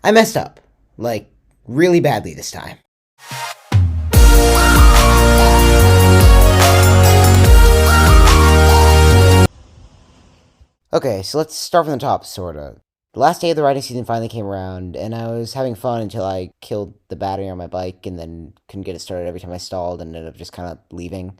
I messed up. Like, really badly this time. Okay, so let's start from the top, sorta. The last day of the riding season finally came around, and I was having fun until I killed the battery on my bike and then couldn't get it started every time I stalled and ended up just kind of leaving.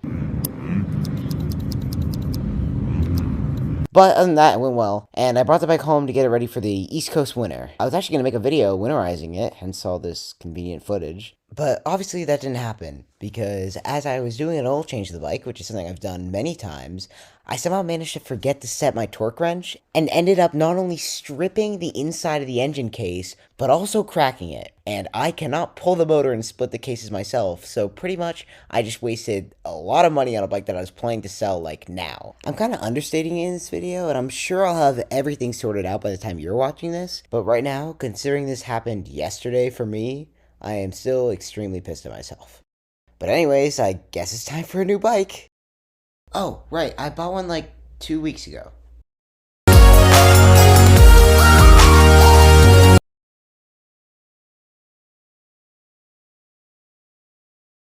But other than that, it went well, and I brought the bike home to get it ready for the East Coast winter. I was actually going to make a video winterizing it, hence all this convenient footage. But obviously that didn't happen, because as I was doing an oil change to the bike, which is something I've done many times, I somehow managed to forget to set my torque wrench, and ended up not only stripping the inside of the engine case, but also cracking it. And I cannot pull the motor and split the cases myself, so pretty much I just wasted a lot of money on a bike that I was planning to sell, like, now. I'm kind of understating it in this video, and I'm sure I'll have everything sorted out by the time you're watching this, but right now, considering this happened yesterday for me, I am still extremely pissed at myself. But anyways, I guess it's time for a new bike. Oh, right, I bought one like 2 weeks ago.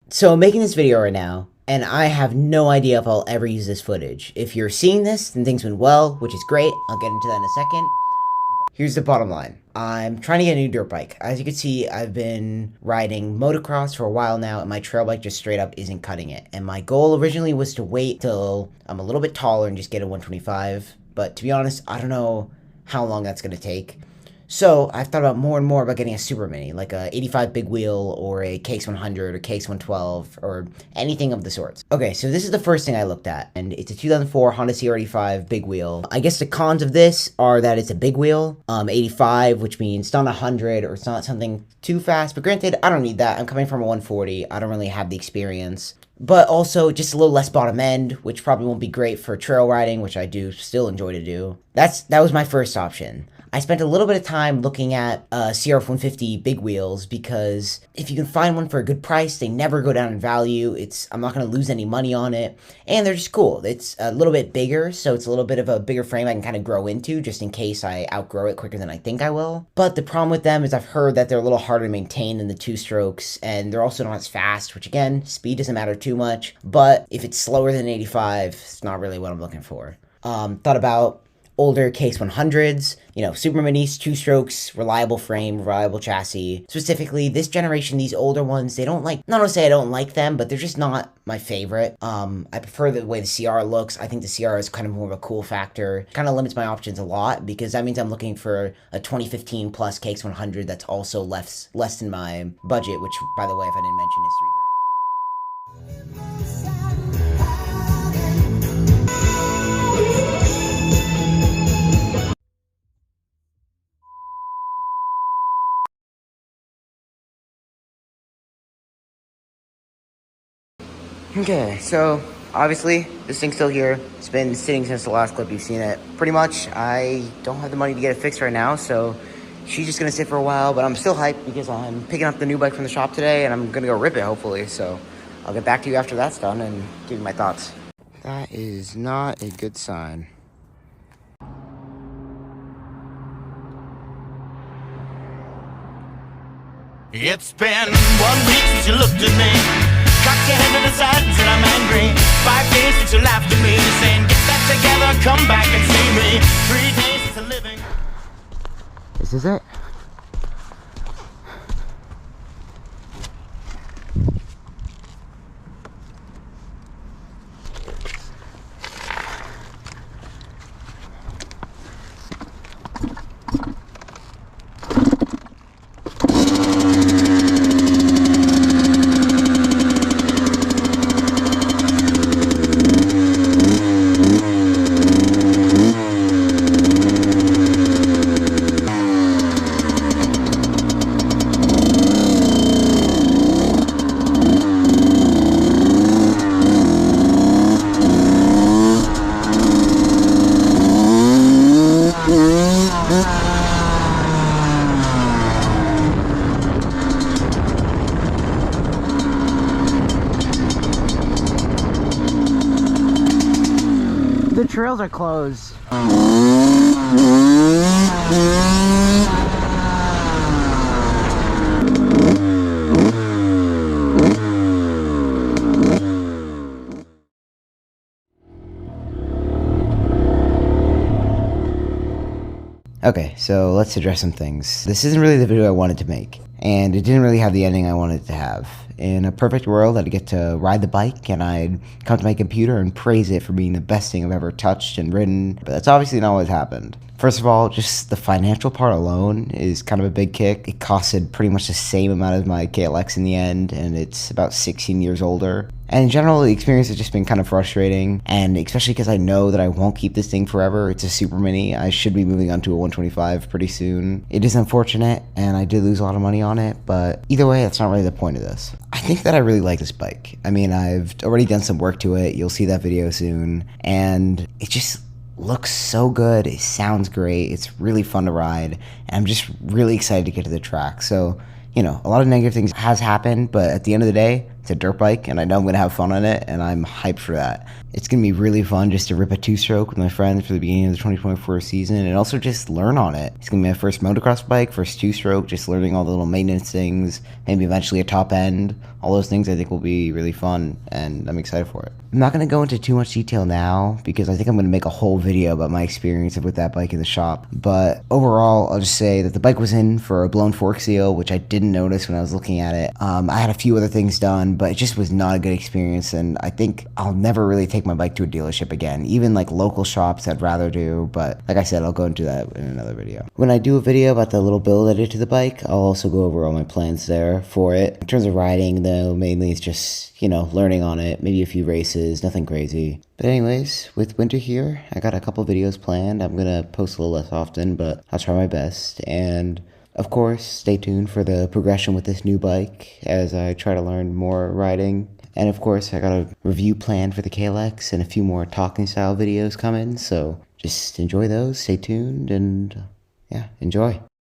So I'm making this video right now, and I have no idea if I'll ever use this footage. If you're seeing this, then things went well, which is great. I'll get into that in a second. Here's the bottom line. I'm trying to get a new dirt bike. As you can see, I've been riding motocross for a while now, and my trail bike just straight up isn't cutting it. And my goal originally was to wait till I'm a little bit taller and just get a 125. But to be honest, I don't know how long that's going to take. So I've thought about more and more about getting a super mini, like a 85 big wheel or a KX100 or KX112 or anything of the sorts. Okay, so this is the first thing I looked at, and it's a 2004 Honda CR85 big wheel. I guess the cons of this are that it's a big wheel, 85, which means it's not 100 or it's not something too fast. But granted, I don't need that. I'm coming from a 140. I don't really have the experience. But also just a little less bottom end, which probably won't be great for trail riding, which I do still enjoy to do. That was my first option. I spent a little bit of time looking at CR150 big wheels, because if you can find one for a good price, they never go down in value. I'm not going to lose any money on it, and they're just cool. It's a little bit bigger, so it's a little bit of a bigger frame I can kind of grow into, just in case I outgrow it quicker than I think I will. But the problem with them is I've heard that they're a little harder to maintain than the two strokes, and they're also not as fast, which again, speed doesn't matter too much, but if it's slower than 85, it's not really what I'm looking for. Thought about older KX100s, super minis, two strokes, reliable frame, reliable chassis. Specifically, this generation, these older ones, not to say I don't like them, but they're just not my favorite. I prefer the way the CR looks. I think the CR is kind of more of a cool factor. Kind of limits my options a lot, because that means I'm looking for a 2015 plus KX100 that's also less than my budget, which, by the way, if I didn't mention, is $3,000. Okay, so obviously this thing's still here. It's been sitting since the last clip you've seen it. Pretty much, I don't have the money to get it fixed right now, so she's just gonna sit for a while, but I'm still hyped because I'm picking up the new bike from the shop today and I'm gonna go rip it, hopefully. So I'll get back to you after that's done and give you my thoughts. That is not a good sign. It's been 1 week since you looked at me. Cocked your head to the side and said I'm angry. 5 days since you laughed at me, saying get that together, come back and see me. 3 days since I'm living. This is it. The trails are closed. Okay, so let's address some things. This isn't really the video I wanted to make, and it didn't really have the ending I wanted it to have. In a perfect world, I'd get to ride the bike and I'd come to my computer and praise it for being the best thing I've ever touched and ridden, but that's obviously not what happened. First of all, just the financial part alone is kind of a big kick. It costed pretty much the same amount as my KLX in the end, and it's about 16 years older. And in general, the experience has just been kind of frustrating, and especially because I know that I won't keep this thing forever. It's a super mini. I should be moving on to a 125 pretty soon. It is unfortunate, and I did lose a lot of money on it, but either way, that's not really the point of this. I think that I really like this bike. I mean, I've already done some work to it. You'll see that video soon, and it just looks so good. It sounds great. It's really fun to ride, and I'm just really excited to get to the track. So, you know, a lot of negative things has happened, but at the end of the day, it's a dirt bike, and I know I'm going to have fun on it, and I'm hyped for that. It's going to be really fun just to rip a two-stroke with my friends for the beginning of the 2024 season, and also just learn on it. It's going to be my first motocross bike, first two-stroke, just learning all the little maintenance things, maybe eventually a top end. All those things I think will be really fun, and I'm excited for it. I'm not going to go into too much detail now, because I think I'm going to make a whole video about my experience with that bike in the shop. But overall, I'll just say that the bike was in for a blown fork seal, which I didn't notice when I was looking at it. I had a few other things done, but it just was not a good experience, and I think I'll never really take my bike to a dealership again. Even like local shops I'd rather do, but like I said, I'll go into that in another video. When I do a video about the little build I did to the bike, I'll also go over all my plans there for it. In terms of riding though, mainly it's just, you know, learning on it, maybe a few races, nothing crazy. But anyways, with winter here, I got a couple videos planned. I'm gonna post a little less often, but I'll try my best. And of course, stay tuned for the progression with this new bike as I try to learn more riding. And of course, I got a review planned for the KLX and a few more talking style videos coming, so just enjoy those, stay tuned, and yeah, enjoy.